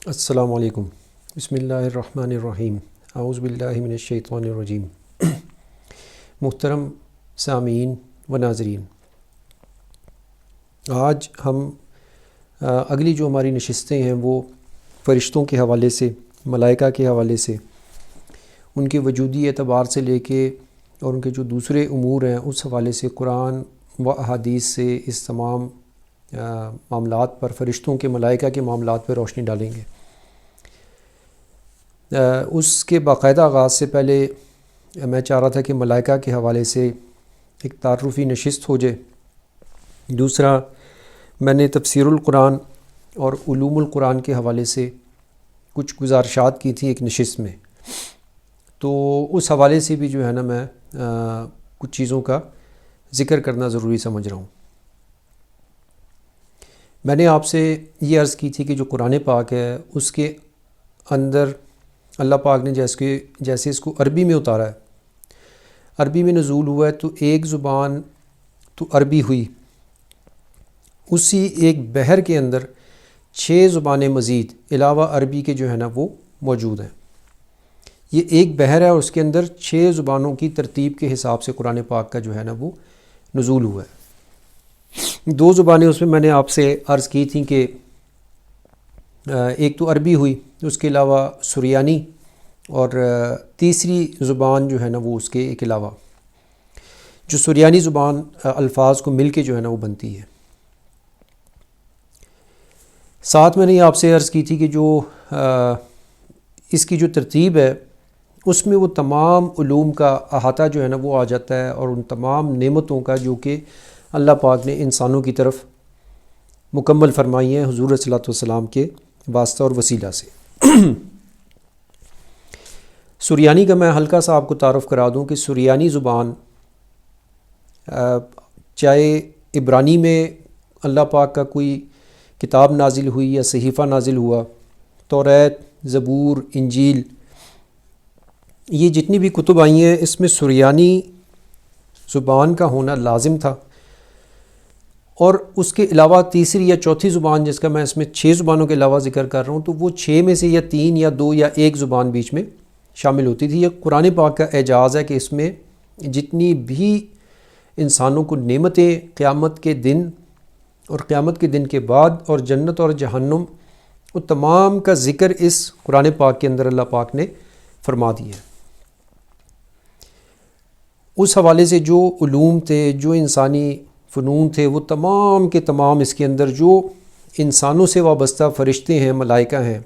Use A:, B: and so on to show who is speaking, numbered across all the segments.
A: السلام علیکم۔ بسم اللہ الرحمن الرحیم۔ اعوذ باللہ من الشیطان الرجیم۔ محترم سامعین و ناظرین، آج ہم اگلی جو ہماری نشستیں ہیں وہ فرشتوں کے حوالے سے، ملائکہ کے حوالے سے، ان کے وجودی اعتبار سے لے کے اور ان کے جو دوسرے امور ہیں اس حوالے سے قرآن و احادیث سے اس تمام معاملات پر، فرشتوں کے، ملائکہ کے معاملات پر روشنی ڈالیں گے۔ اس کے باقاعدہ آغاز سے پہلے میں چاہ رہا تھا کہ ملائکہ کے حوالے سے ایک تعارفی نشست ہو جائے۔ دوسرا، میں نے تفسیر القرآن اور علوم القرآن کے حوالے سے کچھ گزارشات کی تھیں ایک نشست میں، تو اس حوالے سے بھی جو ہے نا میں کچھ چیزوں کا ذکر کرنا ضروری سمجھ رہا ہوں۔ میں نے آپ سے یہ عرض کی تھی کہ جو قرآن پاک ہے اس کے اندر اللہ پاک نے جیسے اس کو عربی میں اتارا ہے، عربی میں نزول ہوا ہے، تو ایک زبان تو عربی ہوئی، اسی ایک بحر کے اندر 6 زبانیں مزید علاوہ عربی کے جو ہے نا وہ موجود ہیں۔ یہ ایک بحر ہے اور اس کے اندر 6 زبانوں کی ترتیب کے حساب سے قرآن پاک کا جو ہے نا وہ نزول ہوا ہے۔ 2 زبانیں اس میں نے آپ سے عرض کی تھیں کہ ایک تو عربی ہوئی، اس کے علاوہ سریانی، اور تیسری زبان جو ہے نا وہ اس کے ایک علاوہ، جو سریانی زبان الفاظ کو مل کے جو ہے نا وہ بنتی ہے۔ ساتھ میں نے آپ سے عرض کی تھی کہ جو اس کی جو ترتیب ہے اس میں وہ تمام علوم کا احاطہ جو ہے نا وہ آ جاتا ہے، اور ان تمام نعمتوں کا جو کہ اللہ پاک نے انسانوں کی طرف مکمل فرمائی ہیں حضور صلی اللہ علیہ وسلم کے واسطہ اور وسیلہ سے۔ سریانی کا میں ہلکا سا آپ کو تعارف کرا دوں کہ سریانی زبان چاہے عبرانی میں اللہ پاک کا کوئی کتاب نازل ہوئی یا صحیفہ نازل ہوا، توریت، زبور، انجیل، یہ جتنی بھی کتب آئی ہیں اس میں سریانی زبان کا ہونا لازم تھا، اور اس کے علاوہ تیسری یا چوتھی زبان جس کا میں اس میں 6 زبانوں کے علاوہ ذکر کر رہا ہوں، تو وہ 6 میں سے یا 3 یا 2 یا 1 زبان بیچ میں شامل ہوتی تھی۔ یہ قرآن پاک کا اعجاز ہے کہ اس میں جتنی بھی انسانوں کو نعمتیں قیامت کے دن اور قیامت کے دن کے بعد اور جنت اور جہنم، وہ تمام کا ذکر اس قرآن پاک کے اندر اللہ پاک نے فرما دیا ہے۔ اس حوالے سے جو علوم تھے، جو انسانی فنون تھے، وہ تمام کے تمام اس کے اندر جو انسانوں سے وابستہ فرشتے ہیں، ملائکہ ہیں،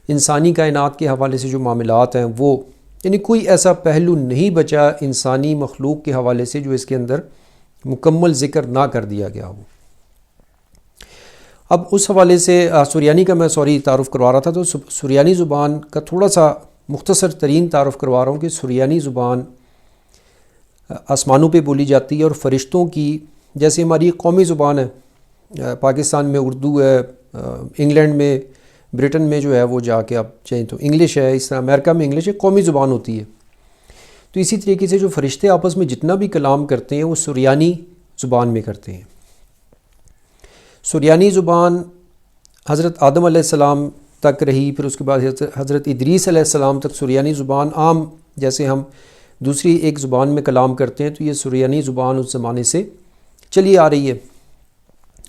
A: انسانی کائنات کے حوالے سے جو معاملات ہیں، وہ یعنی کوئی ایسا پہلو نہیں بچا انسانی مخلوق کے حوالے سے جو اس کے اندر مکمل ذکر نہ کر دیا گیا ہو۔ اب اس حوالے سے سریانی کا میں تعارف کروا رہا تھا، تو سریانی زبان کا تھوڑا سا مختصر ترین تعارف کروا رہا ہوں کہ سریانی زبان آسمانوں پہ بولی جاتی ہے، اور فرشتوں کی جیسے ہماری قومی زبان ہے، پاکستان میں اردو ہے، انگلینڈ میں، برٹن میں جو ہے وہ جا کے آپ چاہیں تو انگلش ہے، اس طرح امریکہ میں انگلش ایک قومی زبان ہوتی ہے۔ تو اسی طریقے سے جو فرشتے آپس میں جتنا بھی کلام کرتے ہیں وہ سریانی زبان میں کرتے ہیں۔ سریانی زبان حضرت آدم علیہ السلام تک رہی، پھر اس کے بعد حضرت ادریس علیہ السلام تک سریانی زبان عام جیسے ہم دوسری ایک زبان میں کلام کرتے ہیں، تو یہ سریانی زبان اس زمانے سے چلی آ رہی ہے۔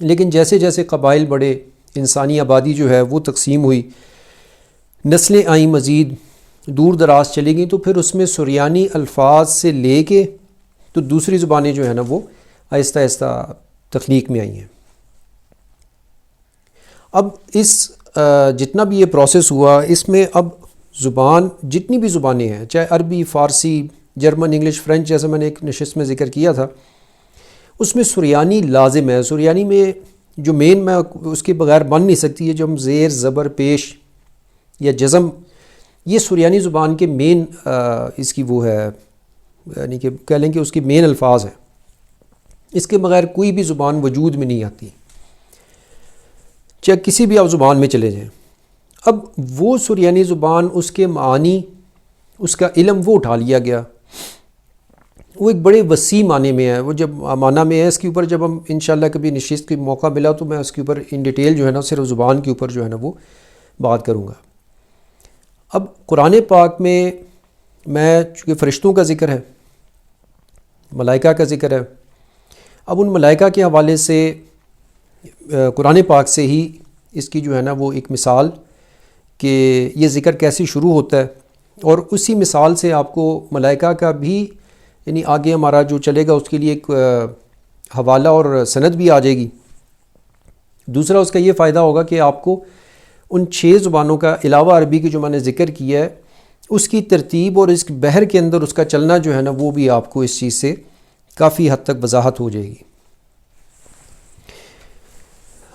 A: لیکن جیسے جیسے قبائل بڑھے، انسانی آبادی جو ہے وہ تقسیم ہوئی، نسلیں آئیں، مزید دور دراز چلی گئیں، تو پھر اس میں سریانی الفاظ سے لے کے تو دوسری زبانیں جو ہے نا وہ آہستہ آہستہ تخلیق میں آئی ہیں۔ اب اس جتنا بھی یہ پروسیس ہوا، اس میں اب زبان جتنی بھی زبانیں ہیں، چاہے عربی، فارسی، جرمن، انگلش، فرینچ، جیسا میں نے ایک نشست میں ذکر کیا تھا، اس میں سریانی لازم ہے۔ سریانی میں جو مین میں اس کے بغیر بن نہیں سکتی ہے، جو ہم زیر، زبر، پیش یا جزم، یہ سریانی زبان کے مین اس کی وہ ہے، یعنی کہ کہہ لیں کہ اس کی مین الفاظ ہیں، اس کے بغیر کوئی بھی زبان وجود میں نہیں آتی، چاہے کسی بھی آپ زبان میں چلے جائیں۔ اب وہ سریانی زبان، اس کے معانی، اس کا علم وہ اٹھا لیا گیا، وہ ایک بڑے وسیع معنی میں ہے۔ وہ جب معنی میں ہے، اس کے اوپر جب ہم انشاءاللہ کبھی نشست کی موقع ملا تو میں اس کے اوپر ان ڈیٹیل جو ہے نا صرف زبان کے اوپر جو ہے نا وہ بات کروں گا۔ اب قرآن پاک میں چونکہ فرشتوں کا ذکر ہے، ملائکہ کا ذکر ہے، اب ان ملائکہ کے حوالے سے قرآن پاک سے ہی اس کی جو ہے نا وہ ایک مثال کہ یہ ذکر کیسے شروع ہوتا ہے، اور اسی مثال سے آپ کو ملائکہ کا بھی یعنی آگے ہمارا جو چلے گا اس کے لیے ایک حوالہ اور سند بھی آ جائے گی۔ دوسرا اس کا یہ فائدہ ہوگا کہ آپ کو ان 6 زبانوں کا علاوہ عربی کی جو میں نے ذکر کیا ہے اس کی ترتیب اور اس بحر کے اندر اس کا چلنا جو ہے نا وہ بھی آپ کو اس چیز سے کافی حد تک وضاحت ہو جائے گی۔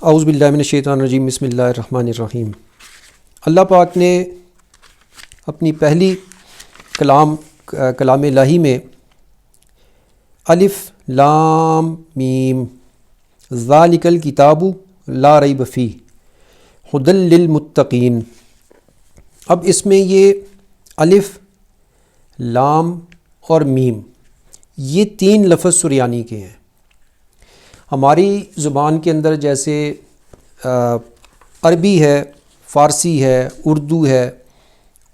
A: اعوذ باللہ من الشیطان الرجیم، بسم اللہ الرحمن الرحیم۔ اللہ پاک نے اپنی پہلی کلام الہی میں الف لام میم ذالک الکتاب لا ریب فیہ ھدی للمتقین، اب اس میں یہ الف لام اور میم یہ 3 لفظ سریانی کے ہیں۔ ہماری زبان کے اندر جیسے عربی ہے، فارسی ہے، اردو ہے،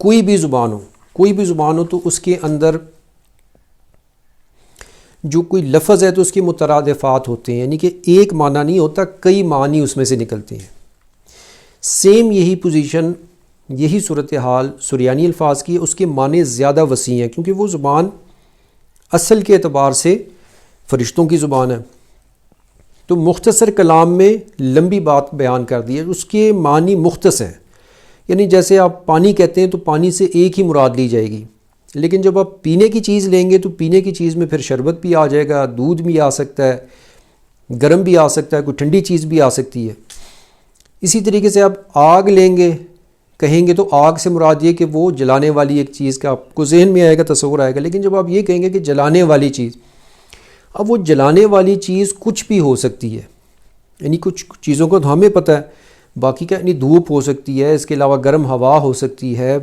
A: کوئی بھی زبان ہو تو اس کے اندر جو کوئی لفظ ہے تو اس کے مترادفات ہوتے ہیں، یعنی کہ ایک معنی نہیں ہوتا، کئی معنی اس میں سے نکلتے ہیں۔ سیم یہی پوزیشن، یہی صورتحال سریانی الفاظ کی ہے، اس کے معنی زیادہ وسیع ہیں کیونکہ وہ زبان اصل کے اعتبار سے فرشتوں کی زبان ہے، تو مختصر کلام میں لمبی بات بیان کر دی ہے، اس کے معنی مختصر ہیں۔ یعنی جیسے آپ پانی کہتے ہیں تو پانی سے ایک ہی مراد لی جائے گی، لیکن جب آپ پینے کی چیز لیں گے تو پینے کی چیز میں پھر شربت بھی آ جائے گا، دودھ بھی آ سکتا ہے، گرم بھی آ سکتا ہے، کوئی ٹھنڈی چیز بھی آ سکتی ہے۔ اسی طریقے سے آپ آگ لیں گے کہیں گے تو آگ سے مراد یہ کہ وہ جلانے والی ایک چیز کا آپ کو ذہن میں آئے گا، تصور آئے گا، لیکن جب آپ یہ کہیں گے کہ جلانے والی چیز، اب وہ جلانے والی چیز کچھ بھی ہو سکتی ہے، یعنی کچھ چیزوں کو تو ہمیں پتہ ہے، باقی کا یعنی دھوپ ہو سکتی ہے، اس کے علاوہ گرم ہوا ہو سکتی ہے،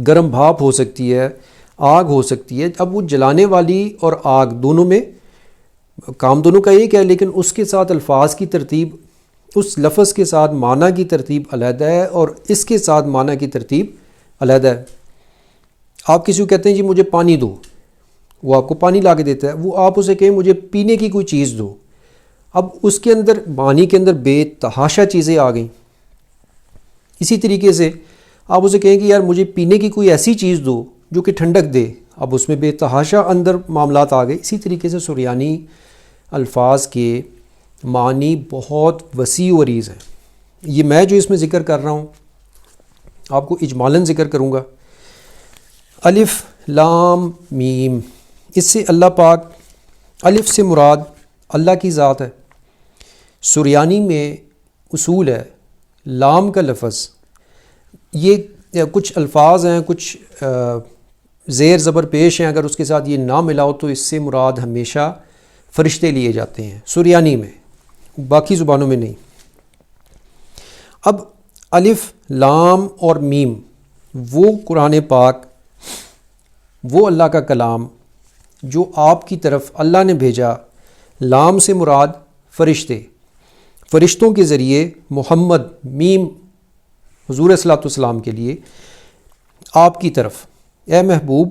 A: گرم بھاپ ہو سکتی ہے، آگ ہو سکتی ہے۔ اب وہ جلانے والی اور آگ دونوں میں کام دونوں کا ایک ہے، لیکن اس کے ساتھ الفاظ کی ترتیب، اس لفظ کے ساتھ معنی کی ترتیب علیحدہ ہے اور اس کے ساتھ معنی کی ترتیب علیحدہ ہے۔ آپ کسی کو کہتے ہیں جی مجھے پانی دو، وہ آپ کو پانی لا کے دیتا ہے، وہ آپ اسے کہیں مجھے پینے کی کوئی چیز دو، اب اس کے اندر معنی کے اندر بے تحاشا چیزیں آ گئیں۔ اسی طریقے سے آپ اسے کہیں کہ یار مجھے پینے کی کوئی ایسی چیز دو جو کہ ٹھنڈک دے، اب اس میں بے تحاشا اندر معاملات آ گئے۔ اسی طریقے سے سریانی الفاظ کے معنی بہت وسیع و عریض ہیں۔ یہ میں جو اس میں ذکر کر رہا ہوں آپ کو اجمالاً ذکر کروں گا۔ الف لام میم، اس سے اللہ پاک، الف سے مراد اللہ کی ذات ہے، سریانی میں اصول ہے لام کا لفظ، یہ کچھ الفاظ ہیں، کچھ زیر زبر پیش ہیں، اگر اس کے ساتھ یہ نہ ملاؤ تو اس سے مراد ہمیشہ فرشتے لیے جاتے ہیں سریانی میں، باقی زبانوں میں نہیں۔ اب الف لام اور میم وہ قرآن پاک، وہ اللہ کا کلام جو آپ کی طرف اللہ نے بھیجا، لام سے مراد فرشتے، فرشتوں کے ذریعے محمد، میم حضور صلی اللہ علیہ وسلم کے لیے آپ کی طرف، اے محبوب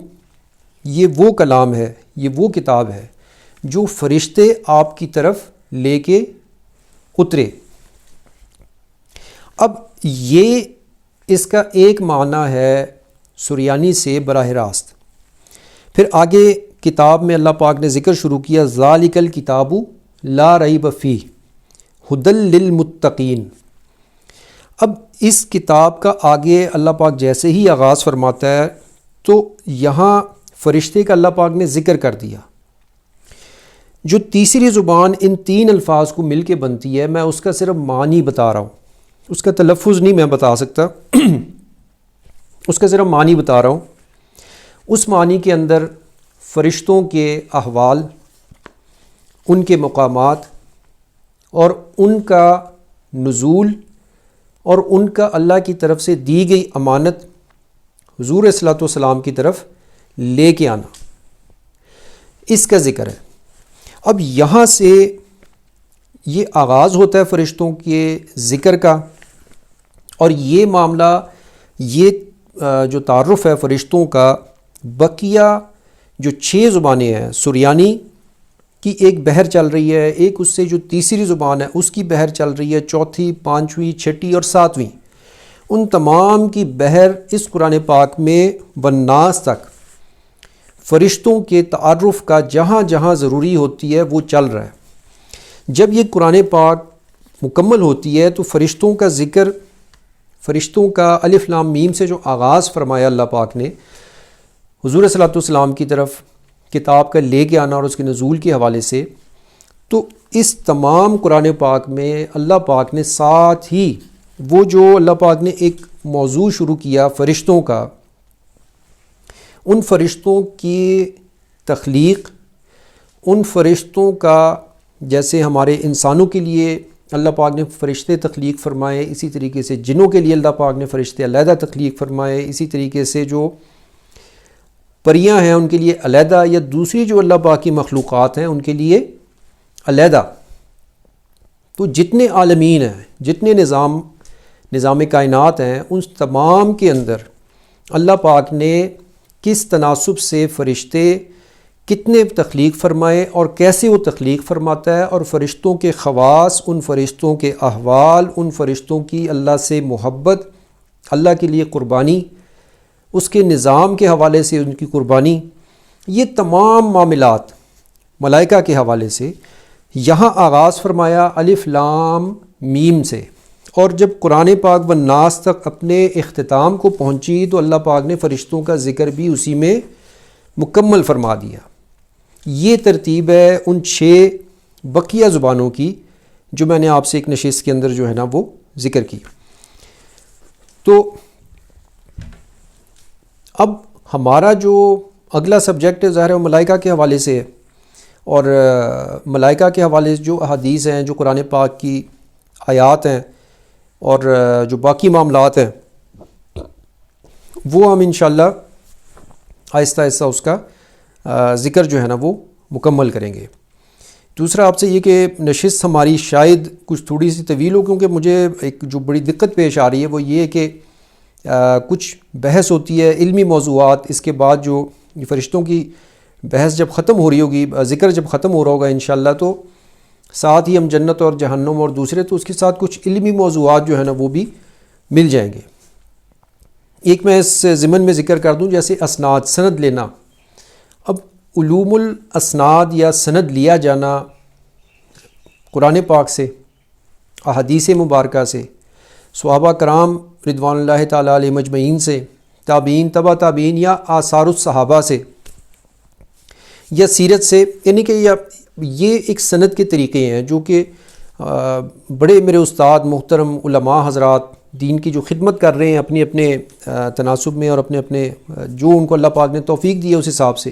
A: یہ وہ کلام ہے، یہ وہ کتاب ہے جو فرشتے آپ کی طرف لے کے اترے۔ اب یہ اس کا ایک معنی ہے سریانی سے براہ راست۔ پھر آگے کتاب میں اللہ پاک نے ذکر شروع کیا، ذالک الکتاب لا ریب فیہ ھدی للمتقین۔ اب اس کتاب کا آگے اللہ پاک جیسے ہی آغاز فرماتا ہے تو یہاں فرشتے کا اللہ پاک نے ذکر کر دیا۔ جو تیسری زبان ان 3 الفاظ کو مل کے بنتی ہے، میں اس کا صرف معنی بتا رہا ہوں، اس کا تلفظ نہیں میں بتا سکتا، اس کا صرف معنی بتا رہا ہوں۔ اس معنی کے اندر فرشتوں کے احوال، ان کے مقامات اور ان کا نزول اور ان کا اللہ کی طرف سے دی گئی امانت حضور صلی اللہ علیہ وسلم کی طرف لے کے آنا، اس کا ذکر ہے۔ اب یہاں سے یہ آغاز ہوتا ہے فرشتوں کے ذکر کا، اور یہ معاملہ، یہ جو تعارف ہے فرشتوں کا، بقیہ جو 6 زبانیں ہیں، سریانی کی ایک بحر چل رہی ہے، ایک اس سے جو تیسری زبان ہے اس کی بحر چل رہی ہے، چوتھی، پانچویں، چھٹی اور ساتویں، ان تمام کی بحر اس قرآن پاک میں والناس تک فرشتوں کے تعارف کا جہاں جہاں ضروری ہوتی ہے وہ چل رہا ہے۔ جب یہ قرآن پاک مکمل ہوتی ہے تو فرشتوں کا ذکر، فرشتوں کا الف لام میم سے جو آغاز فرمایا اللہ پاک نے حضور صلی اللہ علیہ وسلم کی طرف کتاب کا لے کے آنا اور اس کے نزول کے حوالے سے، تو اس تمام قرآن پاک میں اللہ پاک نے ساتھ ہی وہ جو اللہ پاک نے ایک موضوع شروع کیا فرشتوں کا، ان فرشتوں کی تخلیق، ان فرشتوں کا جیسے ہمارے انسانوں کے لیے اللہ پاک نے فرشتے تخلیق فرمائے، اسی طریقے سے جنوں کے لیے اللہ پاک نے فرشتے علیحدہ تخلیق فرمائے، اسی طریقے سے جو پریاں ہیں ان کے لیے علیحدہ، یا دوسری جو اللہ پاک کی مخلوقات ہیں ان کے لیے علیحدہ۔ تو جتنے عالمین ہیں، جتنے نظام کائنات ہیں، ان تمام کے اندر اللہ پاک نے کس تناسب سے فرشتے کتنے تخلیق فرمائے اور کیسے وہ تخلیق فرماتا ہے، اور فرشتوں کے خواص، ان فرشتوں کے احوال، ان فرشتوں کی اللہ سے محبت، اللہ کے لیے قربانی، اس کے نظام کے حوالے سے ان کی قربانی، یہ تمام معاملات ملائکہ کے حوالے سے یہاں آغاز فرمایا الف لام میم سے، اور جب قرآن پاک والناس تک اپنے اختتام کو پہنچی تو اللہ پاک نے فرشتوں کا ذکر بھی اسی میں مکمل فرما دیا۔ یہ ترتیب ہے ان 6 بقیہ زبانوں کی جو میں نے آپ سے ایک نشست کے اندر جو ہے نا وہ ذکر کی۔ تو اب ہمارا جو اگلا سبجیکٹ ہے ظاہر ہے وہ ملائکہ کے حوالے سے ہے، اور ملائکہ کے حوالے سے جو احادیث ہیں، جو قرآن پاک کی آیات ہیں اور جو باقی معاملات ہیں وہ ہم انشاءاللہ آہستہ آہستہ اس کا ذکر جو ہے نا وہ مکمل کریں گے۔ دوسرا آپ سے یہ کہ نشست ہماری شاید کچھ تھوڑی سی طویل ہو، کیونکہ مجھے ایک جو بڑی دقت پیش آ رہی ہے وہ یہ کہ کچھ بحث ہوتی ہے علمی موضوعات، اس کے بعد جو فرشتوں کی بحث جب ختم ہو رہی ہوگی، ذکر جب ختم ہو رہا ہوگا انشاءاللہ، تو ساتھ ہی ہم جنت اور جہنم اور دوسرے، تو اس کے ساتھ کچھ علمی موضوعات جو ہے نا وہ بھی مل جائیں گے۔ ایک میں اس ضمن میں ذکر کر دوں، جیسے اسناد، سند لینا۔ اب علوم الاسناد یا سند لیا جانا قرآن پاک سے، احادیث مبارکہ سے، صحابہ کرام رضوان اللہ تعالیٰ علیہ مجمعین سے، تابعین، تبع تابعین یا آثار الصحابہ سے یا سیرت سے، یعنی کہ یہ ایک سند کے طریقے ہیں جو کہ بڑے میرے استاد محترم علماء حضرات دین کی جو خدمت کر رہے ہیں اپنے اپنے تناسب میں اور اپنے اپنے جو ان کو اللہ پاک نے توفیق دی ہے اس حساب سے۔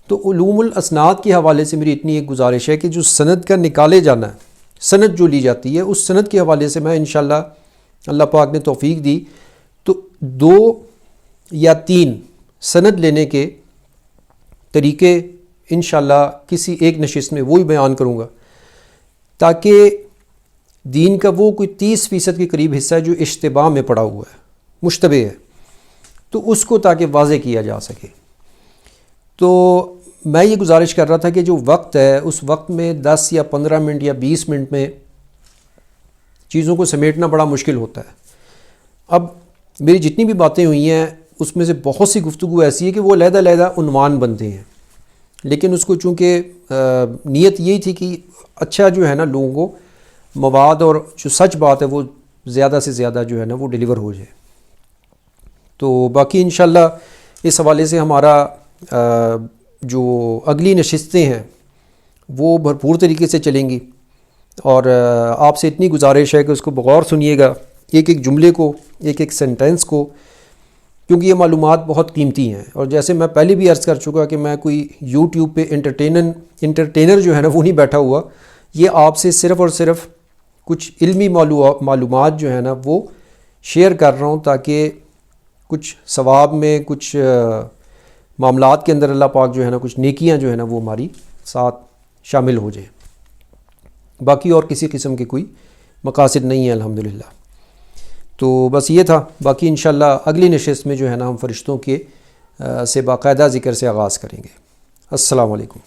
A: تو علوم الاسناد کے حوالے سے میری اتنی ایک گزارش ہے کہ جو سند کا نکالے جانا ہے، سند جو لی جاتی ہے، اس سند کے حوالے سے میں انشاءاللہ اللہ پاک نے توفیق دی تو 2 یا 3 سند لینے کے طریقے انشاءاللہ کسی ایک نشست میں وہی بیان کروں گا، تاکہ دین کا وہ کوئی 30% کے قریب حصہ ہے جو اشتباہ میں پڑا ہوا ہے، مشتبہ ہے، تو اس کو تاکہ واضح کیا جا سکے۔ تو میں یہ گزارش کر رہا تھا کہ جو وقت ہے اس وقت میں 10 یا 15 منٹ یا 20 منٹ میں چیزوں کو سمیٹنا بڑا مشکل ہوتا ہے۔ اب میری جتنی بھی باتیں ہوئی ہیں اس میں سے بہت سی گفتگو ایسی ہے کہ وہ علیحدہ علیحدہ عنوان بنتے ہیں، لیکن اس کو چونکہ نیت یہی تھی کہ اچھا جو ہے نا لوگوں کو مواد اور جو سچ بات ہے وہ زیادہ سے زیادہ جو ہے نا وہ ڈیلیور ہو جائے۔ تو باقی انشاءاللہ اس حوالے سے ہمارا جو اگلی نشستیں ہیں وہ بھرپور طریقے سے چلیں گی، اور آپ سے اتنی گزارش ہے کہ اس کو بغور سنیے گا، ایک ایک جملے کو، ایک ایک سینٹنس کو، کیونکہ یہ معلومات بہت قیمتی ہیں۔ اور جیسے میں پہلے بھی عرض کر چکا کہ میں کوئی یوٹیوب پہ انٹرٹینر جو ہے نا وہ نہیں بیٹھا ہوا، یہ آپ سے صرف اور صرف کچھ علمی معلومات جو ہے نا وہ شیئر کر رہا ہوں، تاکہ کچھ ثواب میں، کچھ معاملات کے اندر اللہ پاک جو ہے نا کچھ نیکیاں جو ہے نا وہ ہماری ساتھ شامل ہو جائیں۔ باقی اور کسی قسم کے کوئی مقاصد نہیں ہے الحمدللہ۔ تو بس یہ تھا. باقی انشاءاللہ اگلی نشست میں جو ہے نا ہم فرشتوں کے سے باقاعدہ ذکر سے آغاز کریں گے. السلام علیکم.